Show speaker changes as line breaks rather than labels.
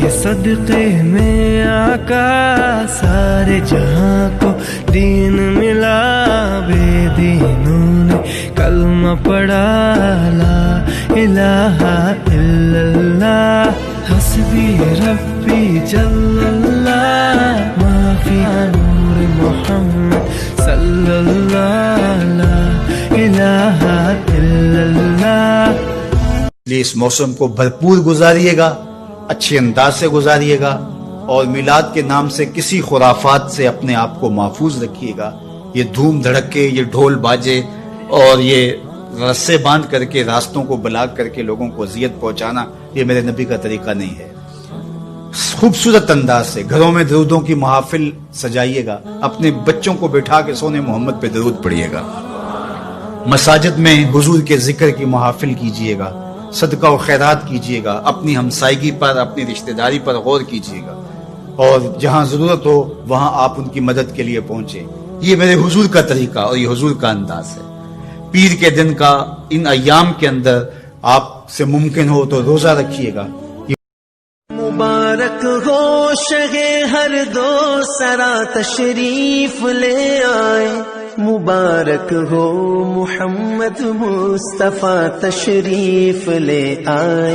کے صدقے میں آقا سارے جہاں کو دین ملا، بے دینوں نے کلمہ پڑھا لا الہ الا اللہ، حسبی ربی جل اللہ، ما فی نور محمد صلی اللہ لا الہ الا اللہ۔
لیے اس موسم کو بھرپور گزاریے گا، اچھے انداز سے گزاریے گا، اور میلاد کے نام سے کسی خرافات سے اپنے آپ کو محفوظ رکھیے گا۔ یہ دھوم دھڑکے، یہ ڈھول باجے اور یہ رسے باندھ کر کے راستوں کو بلاک کر کے لوگوں کو اذیت پہنچانا، یہ میرے نبی کا طریقہ نہیں ہے۔ خوبصورت انداز سے گھروں میں درودوں کی محافل سجائیے گا، اپنے بچوں کو بٹھا کے سونے محمد پہ درود پڑھیے گا، مساجد میں حضور کے ذکر کی محافل کیجیے گا، صدقہ و خیرات کیجیے گا، اپنی ہمسائیگی پر، اپنی رشتہ داری پر غور کیجیے گا، اور جہاں ضرورت ہو وہاں آپ ان کی مدد کے لیے پہنچیں۔ یہ میرے حضور کا طریقہ اور یہ حضور کا انداز ہے۔ پیر کے دن کا ان ایام کے اندر آپ سے ممکن ہو تو روزہ رکھیے گا۔
مبارک ہو شہ ہر دو سرا تشریف لے آئے، مبارک ہو محمد مصطفیٰ تشریف لے آئے۔